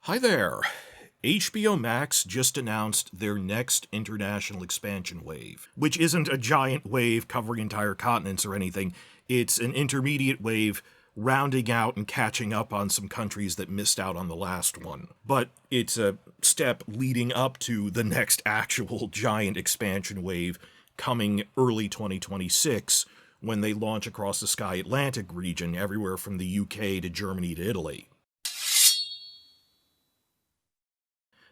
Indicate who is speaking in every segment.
Speaker 1: Hi there. HBO Max just announced their next international expansion wave, which isn't a giant wave covering entire continents or anything. It's an intermediate wave rounding out and catching up on some countries that missed out on the last one. But it's a step leading up to the next actual giant expansion wave coming early 2026 when they launch across the Sky Atlantic region, everywhere from the UK to Germany to Italy.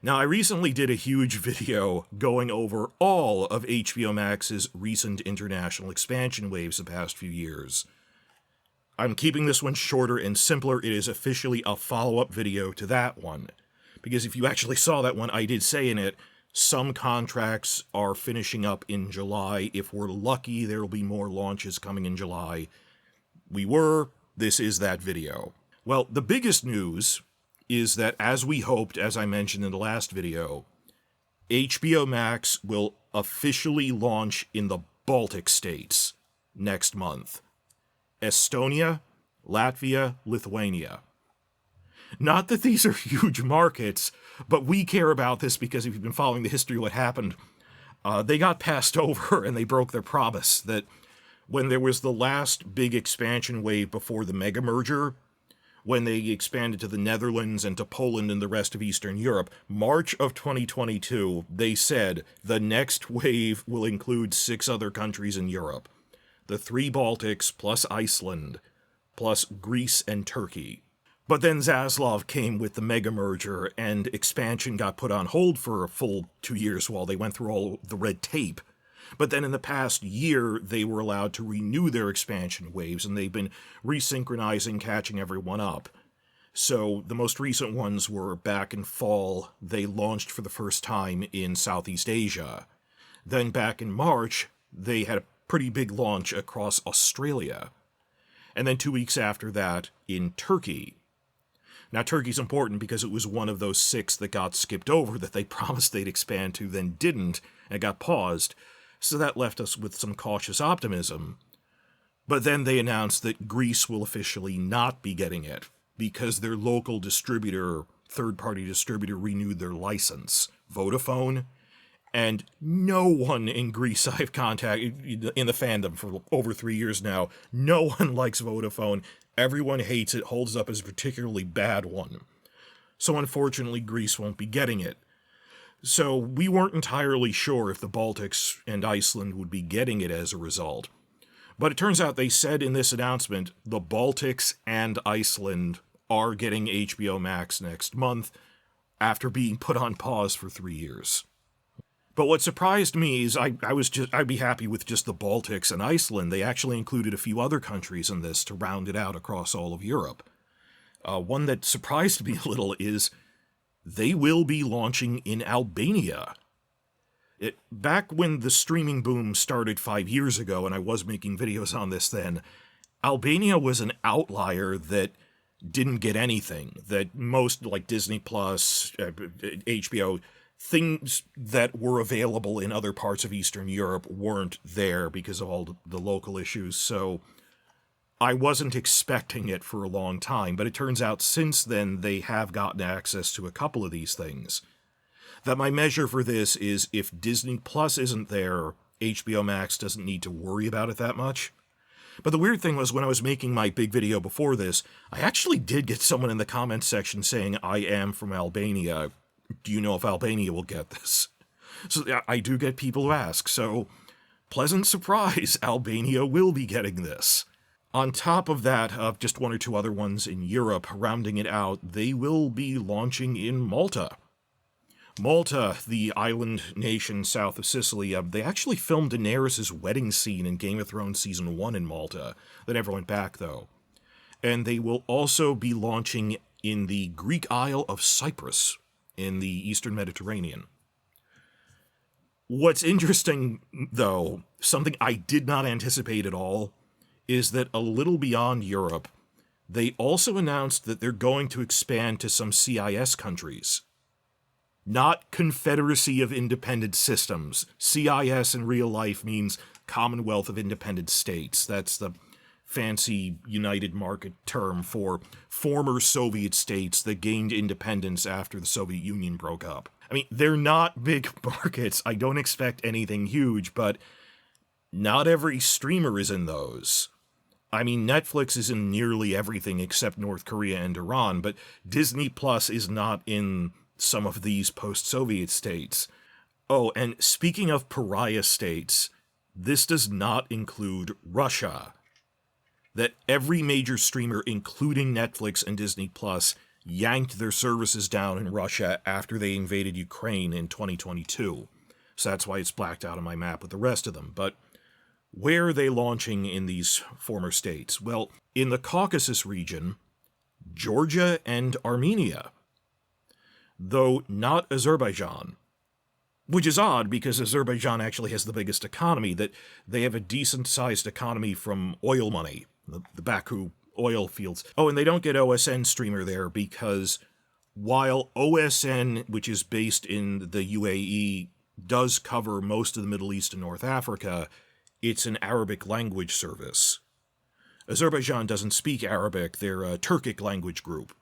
Speaker 1: Now, I recently did a huge video going over all of HBO Max's recent international expansion waves the past few years. I'm keeping this one shorter and simpler. It is officially a follow-up video to that one. Because if you actually saw that one, I did say in it, some contracts are finishing up in July. If we're lucky, there will be more launches coming in July. This is that video. Well, the biggest news is that, as we hoped, as I mentioned in the last video, HBO Max will officially launch in the Baltic states next month. Estonia, Latvia, Lithuania. Not that these are huge markets, but we care about this because if you've been following the history of what happened, they got passed over and they broke their promise that when there was the last big expansion wave before the mega merger, when they expanded to the Netherlands and to Poland and the rest of Eastern Europe, March of 2022, they said the next wave will include 6 other countries in Europe. The 3 Baltics, plus Iceland, plus Greece and Turkey. But then Zaslav came with the mega merger, and expansion got put on hold for a full 2 years while they went through all the red tape. But then in the past year, they were allowed to renew their expansion waves, and they've been resynchronizing, catching everyone up. So the most recent ones were back in fall. They launched for the first time in Southeast Asia. Then back in March, they had a pretty big launch across Australia. And then 2 weeks after that, in Turkey. Now, Turkey's important because it was one of those 6 that got skipped over that they promised they'd expand to, then didn't, and got paused. So that left us with some cautious optimism. But then they announced that Greece will officially not be getting it, because their local distributor, third-party distributor, renewed their license, Vodafone. And no one in Greece I've contacted in the fandom for over 3 years now, no one likes Vodafone. Everyone hates it, holds up as a particularly bad one. So unfortunately, Greece won't be getting it. So we weren't entirely sure if the Baltics and Iceland would be getting it as a result. But it turns out they said in this announcement, the Baltics and Iceland are getting HBO Max next month after being put on pause for 3 years. But what surprised me is I'd be happy with just the Baltics and Iceland. They actually included a few other countries in this to round it out across all of Europe. One that surprised me a little is they will be launching in Albania. Back when the streaming boom started 5 years ago, and I was making videos on this then, Albania was an outlier that didn't get anything. That most, like Disney Plus, HBO, things that were available in other parts of Eastern Europe weren't there because of all the local issues, so I wasn't expecting it for a long time, but it turns out since then they have gotten access to a couple of these things. That my measure for this is if Disney Plus isn't there, HBO Max doesn't need to worry about it that much. But the weird thing was when I was making my big video before this, I actually did get someone in the comments section saying, I am from Albania. Do you know if Albania will get this? So I do get people who ask, so pleasant surprise, Albania will be getting this. On top of that, just 1 or 2 other ones in Europe, rounding it out, they will be launching in Malta. Malta, the island nation south of Sicily, they actually filmed Daenerys' wedding scene in Game of Thrones Season 1 in Malta. That never went back, though. And they will also be launching in the Greek Isle of Cyprus, in the Eastern Mediterranean. What's interesting, though, something I did not anticipate at all, is that a little beyond Europe, they also announced that they're going to expand to some CIS countries. Not Confederacy of Independent Systems. CIS in real life means Commonwealth of Independent States. That's the fancy United Market term for former Soviet states that gained independence after the Soviet Union broke up. I mean, they're not big markets. I don't expect anything huge, but not every streamer is in those. I mean, Netflix is in nearly everything except North Korea and Iran, but Disney Plus is not in some of these post-Soviet states. Oh, and speaking of pariah states, this does not include Russia. That every major streamer, including Netflix and Disney Plus, yanked their services down in Russia after they invaded Ukraine in 2022. So that's why it's blacked out on my map with the rest of them. But where are they launching in these former states? Well, in the Caucasus region, Georgia and Armenia, though not Azerbaijan. Which is odd, because Azerbaijan actually has the biggest economy, that they have a decent-sized economy from oil money, the Baku oil fields. Oh, and they don't get OSN streamer there because while OSN, which is based in the UAE, does cover most of the Middle East and North Africa, it's an Arabic language service. Azerbaijan doesn't speak Arabic, they're a Turkic language group.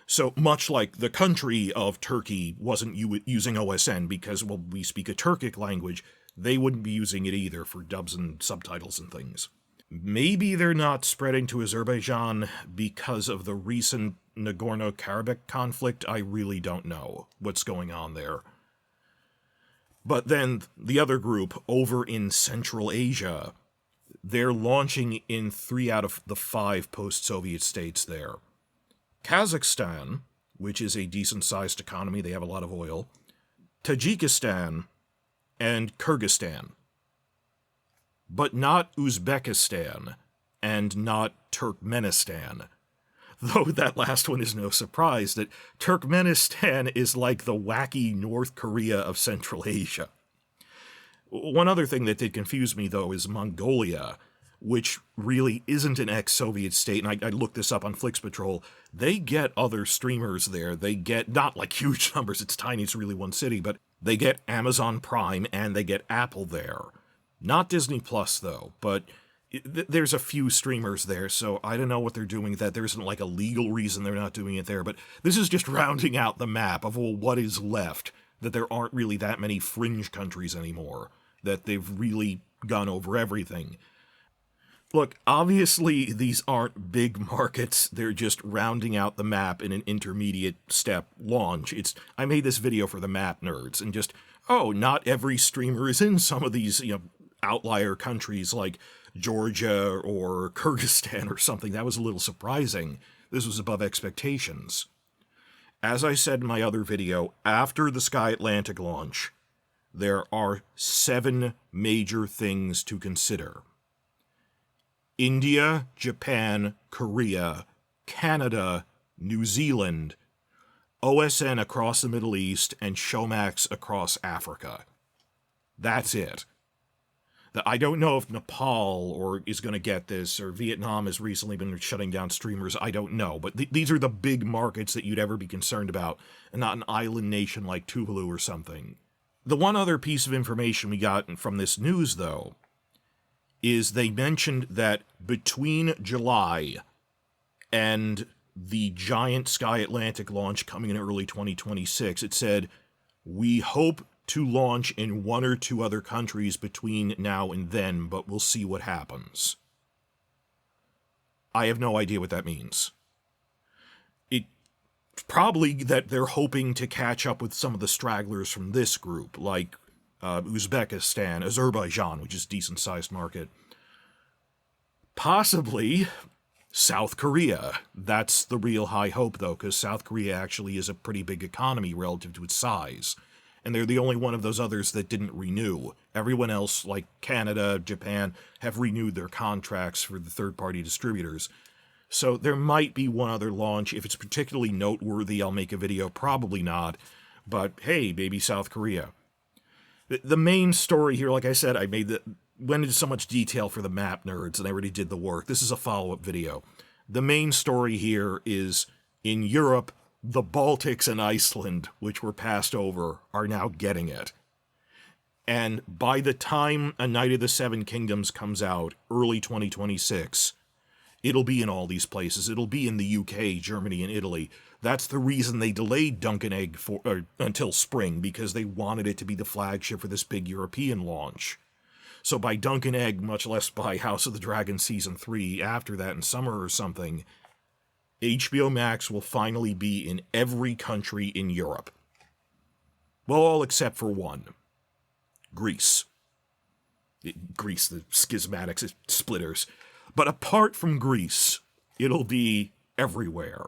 Speaker 1: So much like the country of Turkey wasn't using OSN because, well, we speak a Turkic language, they wouldn't be using it either for dubs and subtitles and things. Maybe they're not spreading to Azerbaijan because of the recent Nagorno-Karabakh conflict. I really don't know what's going on there. But then the other group over in Central Asia, they're launching in 3 out of the 5 post-Soviet states there. Kazakhstan, which is a decent-sized economy, they have a lot of oil, Tajikistan, and Kyrgyzstan. But not Uzbekistan, and not Turkmenistan. Though that last one is no surprise, that Turkmenistan is like the wacky North Korea of Central Asia. One other thing that did confuse me, though, is Mongolia, which really isn't an ex-Soviet state, and I looked this up on Flix Patrol. They get other streamers there. They get, not like huge numbers, it's tiny, it's really one city, but they get Amazon Prime and they get Apple there. Not Disney Plus, though, but there's a few streamers there, so I don't know what they're doing that. There isn't like a legal reason they're not doing it there, but this is just rounding out the map of, well, what is left, that there aren't really that many fringe countries anymore, that they've really gone over everything. Look, obviously these aren't big markets, they're just rounding out the map in an intermediate step launch. I made this video for the map nerds, and just, oh, not every streamer is in some of these, outlier countries like Georgia or Kyrgyzstan or something. That was a little surprising. This was above expectations. As I said in my other video, after the Sky Atlantic launch, there are 7 major things to consider. India, Japan, Korea, Canada, New Zealand, OSN across the Middle East, and Showmax across Africa. That's it. I don't know if Nepal is going to get this, or Vietnam has recently been shutting down streamers. I don't know, but these are the big markets that you'd ever be concerned about, and not an island nation like Tuvalu or something. The one other piece of information we got from this news, though, is they mentioned that between July and the giant Sky Atlantic launch coming in early 2026, it said, we hope to launch in 1 or 2 other countries between now and then, but we'll see what happens. I have no idea what that means. It's probably that they're hoping to catch up with some of the stragglers from this group, like Uzbekistan, Azerbaijan, which is a decent-sized market. Possibly South Korea. That's the real high hope, though, because South Korea actually is a pretty big economy relative to its size. And they're the only one of those others that didn't renew. Everyone else, like Canada, Japan, have renewed their contracts for the third-party distributors. So there might be one other launch. If it's particularly noteworthy, I'll make a video. Probably not. But hey, maybe South Korea. The main story here, like I said, went into so much detail for the map nerds, and I already did the work. This is a follow-up video. The main story here is, in Europe, the Baltics and Iceland, which were passed over, are now getting it. And by the time A Night of the Seven Kingdoms comes out, early 2026, It'll be in all these places. It'll be in the UK, Germany, and Italy. That's the reason they delayed Dunkin' Egg until spring, because they wanted it to be the flagship for this big European launch. So by Dunkin' Egg, much less by House of the Dragon Season 3 after that in summer or something, HBO Max will finally be in every country in Europe. Well, all except for one. Greece. Greece, the schismatics, splitters. But apart from Greece, it'll be everywhere.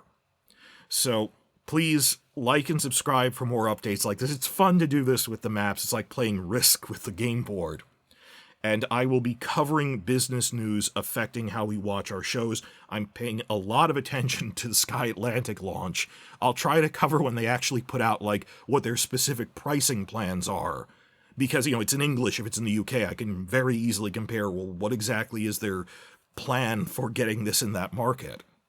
Speaker 1: So please like and subscribe for more updates like this. It's fun to do this with the maps. It's like playing Risk with the game board. And I will be covering business news affecting how we watch our shows. I'm paying a lot of attention to the Sky Atlantic launch. I'll try to cover when they actually put out, like, what their specific pricing plans are. Because, it's in English. If it's in the UK, I can very easily compare, well, what exactly is their plan for getting this in that market?